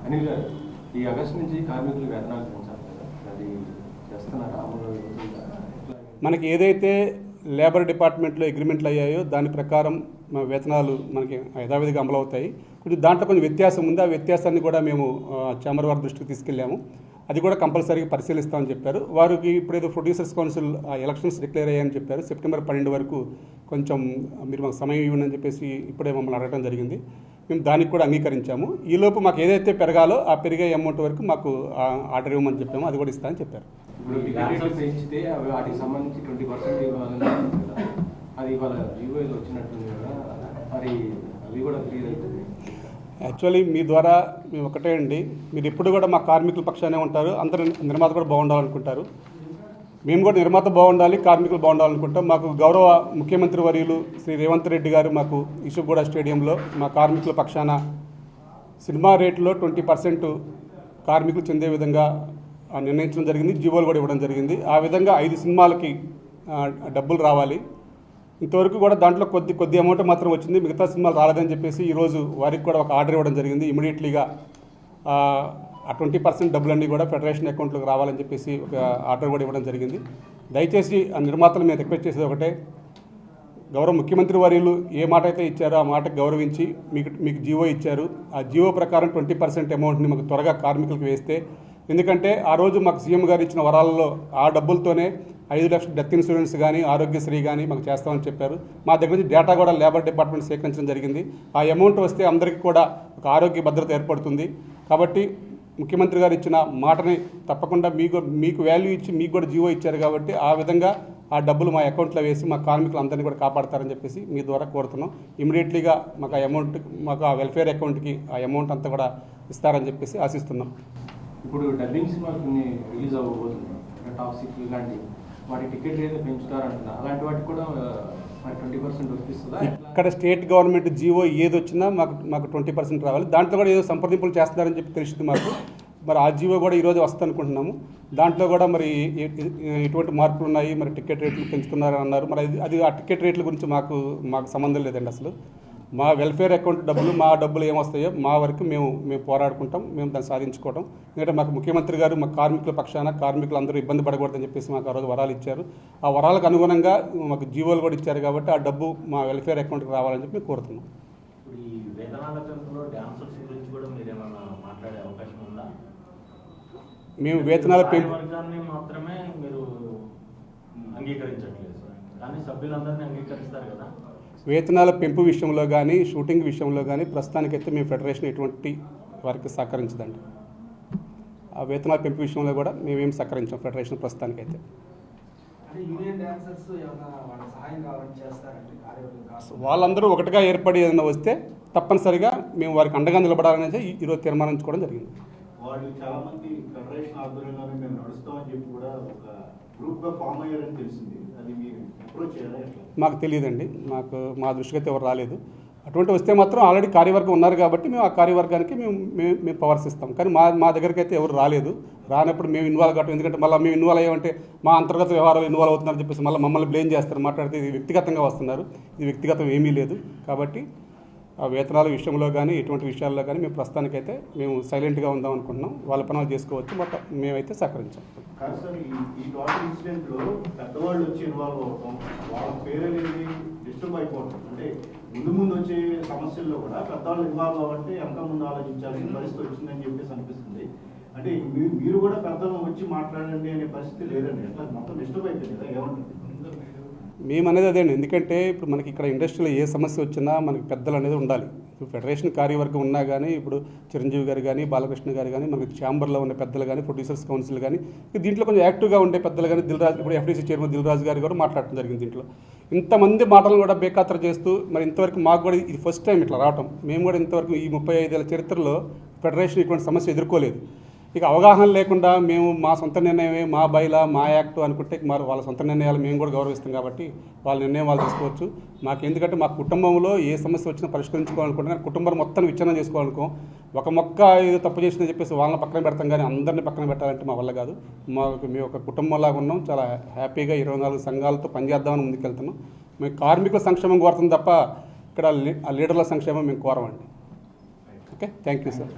అనిల్ గారు, ఈ ఆగస్టు నుంచి కార్మికులు వేతనాలు పెంచాలి కదా, అది చేస్తున్నారా? మనకి ఏదైతే లేబర్ డిపార్ట్మెంట్లో అగ్రిమెంట్లు అయ్యాయో దాని ప్రకారం వేతనాలు మనకి యథావిధిగా అమలు అవుతాయి. కొంచెం దాంట్లో కొంచెం వ్యత్యాసం ఉంది. ఆ వ్యత్యాసాన్ని కూడా మేము ఛాంబర్ వారి దృష్టికి తీసుకెళ్ళాము. అది కూడా కంపల్సరీగా పరిశీలిస్తామని చెప్పారు. వారికి ఇప్పుడు ఏదో ప్రొడ్యూసర్స్ కౌన్సిల్ ఎలక్షన్స్ డిక్లేర్ అయ్యాయని చెప్పారు. సెప్టెంబర్ 12 వరకు కొంచెం మీరు మాకు సమయం ఇవ్వండి అని చెప్పేసి ఇప్పుడే మమ్మల్ని అడగడం జరిగింది. మేము దానికి కూడా అంగీకరించాము. ఈలోపు మాకు ఏదైతే పెరగాలో ఆ పెరిగే అమౌంట్ వరకు మాకు ఆర్డర్ ఇవ్వమని చెప్పాము. అది కూడా ఇస్తామని చెప్పారు. ఇప్పుడు పెంచితే వాటికి సంబంధించి 20% ఇవ్వాలని అది ఇవాళ జీవో వచ్చినట్టుంది కదా, మరి అవి కూడా క్లియర్ అవుతుంది. యాక్చువల్లీ మీ ద్వారా మేము ఒకటే అండి, మీరు ఎప్పుడు కూడా మా కార్మికుల పక్షానే ఉంటారు. అందరూ నిర్మాత కూడా బాగుండాలనుకుంటారు. మేము కూడా నిర్మాత బాగుండాలి, కార్మికులు బాగుండాలనుకుంటాం. మాకు గౌరవ ముఖ్యమంత్రి వర్యులు శ్రీ రేవంత్ రెడ్డి గారు మాకు ఇసుగూడ స్టేడియంలో మా కార్మికుల పక్షాన సినిమా రేట్లో 20% కార్మికులు చెందే విధంగా నిర్ణయించడం జరిగింది. జీవోలు కూడా ఇవ్వడం జరిగింది. ఆ విధంగా 5 సినిమాలకి డబ్బులు రావాలి. ఇంతవరకు కూడా దాంట్లో కొద్ది అమౌంట్ మాత్రం వచ్చింది. మిగతా సినిమాలు రాలేదని చెప్పేసి ఈరోజు వారికి కూడా ఒక ఆర్డర్ ఇవ్వడం జరిగింది. ఇమీడియట్లీగా ఆ 20% డబ్బులన్నీ కూడా ఫెడరేషన్ అకౌంట్లోకి రావాలని చెప్పేసి ఒక ఆర్డర్ కూడా ఇవ్వడం జరిగింది. దయచేసి ఆ నిర్మాతలు మేము రిక్వెస్ట్ చేసేది ఒకటే, గౌరవ ముఖ్యమంత్రి వర్యులు ఏ మాట అయితే ఇచ్చారో ఆ మాటకు గౌరవించి మీకు జీవో ఇచ్చారు. ఆ జీవో ప్రకారం 20% అమౌంట్ని మాకు త్వరగా కార్మికులకు వేస్తే, ఎందుకంటే ఆ రోజు మాకు సీఎం గారు ఇచ్చిన వరాలలో ఆ డబ్బులతోనే 5 లక్షల డెత్ ఇన్సూరెన్స్ కానీ ఆరోగ్యశ్రీ కానీ మాకు చేస్తామని చెప్పారు. మా దగ్గర నుంచి డేటా కూడా లేబర్ డిపార్ట్మెంట్ సేకరించడం జరిగింది. ఆ అమౌంట్ వస్తే అందరికీ కూడా ఒక ఆరోగ్య భద్రత ఏర్పడుతుంది. కాబట్టి ముఖ్యమంత్రి గారు ఇచ్చిన మాటని తప్పకుండా మీకు వాల్యూ ఇచ్చి మీకు కూడా జీవో ఇచ్చారు కాబట్టి ఆ విధంగా ఆ డబ్బులు మా అకౌంట్లో వేసి మా కార్మికులు అందరినీ కూడా కాపాడతారని చెప్పేసి మీ ద్వారా కోరుతున్నాం. ఇమీడియట్లీగా మాకు ఆ అమౌంట్ మాకు ఆ వెల్ఫేర్ అకౌంట్కి ఆ అమౌంట్ అంతా కూడా ఇస్తారని చెప్పేసి ఆశిస్తున్నాం. ఇప్పుడు డబ్బింగ్ సినిమాలు కొన్ని రిలీజ్ అవ్వబోతున్నాయి, టాక్సిక్ ఇలాంటి వాటి టికెట్ ఏదో పెంచుతారంటున్నారు. అలాంటి వాటికి కూడా 20% వర్తిస్తుందా? ఇక్కడ స్టేట్ గవర్నమెంట్ జీవో ఏది వచ్చినా మాకు 20% రావాలి. దాంట్లో కూడా ఏదో సంప్రదింపులు చేస్తున్నారని చెప్పి తెలిసింది మాకు. మరి ఆ జీవో కూడా ఈరోజు వస్తుంది అనుకుంటున్నాము. దాంట్లో కూడా మరి ఎటువంటి మార్పులు ఉన్నాయి, మరి టికెట్ రేట్లు పెంచుతున్నారని అన్నారు. మరి అది ఆ టికెట్ రేట్ల గురించి మాకు సంబంధం లేదండి. అసలు మా వెల్ఫేర్ అకౌంట్ డబ్బులు మా డబ్బులు ఏమొస్తాయో మా వరకు మేము పోరాడుకుంటాం, మేము దాన్ని సాధించుకోవడం. ఎందుకంటే మాకు ముఖ్యమంత్రి గారు మా కార్మికుల పక్షాన కార్మికులు అందరూ ఇబ్బంది పడకూడదని చెప్పేసి మాకు ఆ రోజు వరాలు ఇచ్చారు. ఆ వరాలకు అనుగుణంగా మాకు జీవోలు కూడా ఇచ్చారు కాబట్టి ఆ డబ్బు మా వెల్ఫేర్ అకౌంట్కి రావాలని చెప్పి మేము కోరుతున్నాం. మేము వేతనాల పెంపు మాత్రమే మీరు అంగీకరించట్లేదు, కానీ సభ్యులందరినీ అంగీకరిస్తారు కదా. వేతనాల పెంపు విషయంలో కానీ షూటింగ్ విషయంలో కానీ ప్రస్తుతానికైతే మేము ఫెడరేషన్ ఎటువంటి వారికి సహకరించదండి. ఆ వేతనాల పెంపు విషయంలో కూడా మేమేం సహకరించాం ఫెడరేషన్ ప్రస్తుతానికైతే. వాళ్ళందరూ ఒకటిగా ఏర్పడి ఏదైనా వస్తే తప్పనిసరిగా మేము వారికి అండగా నిలబడాలనేది ఈరోజు తీర్మానించుకోవడం జరిగింది. వాళ్ళు చాలా మంది ఫెడరేషన్ ఆధ్వర్యంలోనే మేము నడుస్తామని చెప్పి కూడా ఒక గ్రూప్గా ఫామ్ అయ్యారని తెలిసింది. అది మీరు అప్రోచ్ చేయాలి? మాకు తెలియదండి, మా దృష్టికి అయితే ఎవరు రాలేదు. అటువంటి వస్తే మాత్రం ఆల్రెడీ కార్యవర్గం ఉన్నారు కాబట్టి మేము ఆ కార్యవర్గానికి మేము పవర్స్ ఇస్తాం. కానీ మా దగ్గరికి అయితే ఎవరు రాలేదు. రానప్పుడు మేము ఇన్వాల్వ్ కావటం, ఎందుకంటే మళ్ళీ మేము ఇన్వాల్వ్ అయ్యామంటే మా అంతర్గత వ్యవహారాలు ఇన్వాల్వ్ అవుతున్నారని చెప్పేసి మళ్ళీ మమ్మల్ని బ్లేమ్ చేస్తారు, మాట్లాడితే ఇది వ్యక్తిగతంగా వస్తున్నారు. ఇది వ్యక్తిగతం ఏమీ లేదు. కాబట్టి ఆ వేతనాల విషయంలో కానీ ఎటువంటి విషయాల్లో కానీ మేము ప్రస్తుతానికైతే మేము సైలెంట్గా ఉందాం అనుకుంటున్నాం. వాళ్ళ పనులు చేసుకోవచ్చు, బట్ మేమైతే సహకరించాం. కాదు సార్, ఈ టోటల్ ఇన్సిడెంట్లో పెద్దవాళ్ళు వచ్చి ఇన్వాల్వ్ అవటం, వాళ్ళ పేరు అనేది డిస్టర్బ్ అయిపోవటం, అంటే ముందు వచ్చే సమస్యల్లో కూడా పెద్దవాళ్ళు ఇన్వాల్వ్ అవ్వంటే ఎంత ముందు ఆలోచించాల్సిన పరిస్థితి వచ్చిందని చెప్పేసి అనిపిస్తుంది. అంటే మీరు కూడా పెద్దలు వచ్చి మాట్లాడండి అనే పరిస్థితి లేదండి. అట్లా మొత్తం డిస్టర్బ్ అయిపోయింది కదా, ఏమంటారు? మేము అనేది అదేండి, ఎందుకంటే ఇప్పుడు మనకి ఇక్కడ ఇండస్ట్రీలో ఏ సమస్య వచ్చినా మనకి పెద్దలు అనేది ఉండాలి. ఇప్పుడు ఫెడరేషన్ కార్యవర్గం ఉన్నా కానీ ఇప్పుడు చిరంజీవి గారు కానీ బాలకృష్ణ గారు కానీ మనకి ఛాంబర్లో ఉండే పెద్దలు కానీ ప్రొడ్యూసర్స్ కౌన్సిల్ కానీ దీంట్లో కొంచెం యాక్టివ్గా ఉండే పెద్దలు కానీ దిల్రాజు, ఇప్పుడు ఎఫ్డీసీ చైర్మన్ దిల్రాజు గారు కూడా మాట్లాడటం జరిగింది. దీంట్లో ఇంతమంది మాటలు కూడా బేఖాతరు చేస్తూ మరి ఇంతవరకు మాకు కూడా ఇది ఫస్ట్ టైం ఇట్లా రావటం. మేము కూడా ఇంతవరకు ఈ 35 ఏళ్ల చరిత్రలో ఫెడరేషన్ ఇటువంటి సమస్య ఎదుర్కోలేదు. ఇక అవగాహన లేకుండా మేము మా సొంత నిర్ణయమే, మా బైలా, మా యాక్ట్ అనుకుంటే మరి వాళ్ళ సొంత నిర్ణయాలు మేము కూడా గౌరవిస్తాం కాబట్టి వాళ్ళ నిర్ణయం వాళ్ళు తీసుకోవచ్చు. మాకు ఎందుకంటే మా కుటుంబంలో ఏ సమస్య వచ్చినా పరిష్కరించుకోవాలనుకుంటే కుటుంబం మొత్తం విచ్ఛిన్నం చేసుకోవాలనుకో, ఒక మొక్క ఏదో తప్పు చేసిందని చెప్పేసి వాళ్ళని పక్కన పెడతాం, కానీ అందరినీ పక్కన పెట్టాలంటే మా వల్ల కాదు. మేము ఒక కుటుంబంలాగా ఉన్నాం, చాలా హ్యాపీగా 24 సంఘాలతో పనిచేద్దామని ముందుకెళ్తున్నాం. మేము కార్మికుల సంక్షేమం కోరుతుంది తప్ప ఇక్కడ లీడర్ల సంక్షేమం మేము కోరమండి. Okay, thank you sir.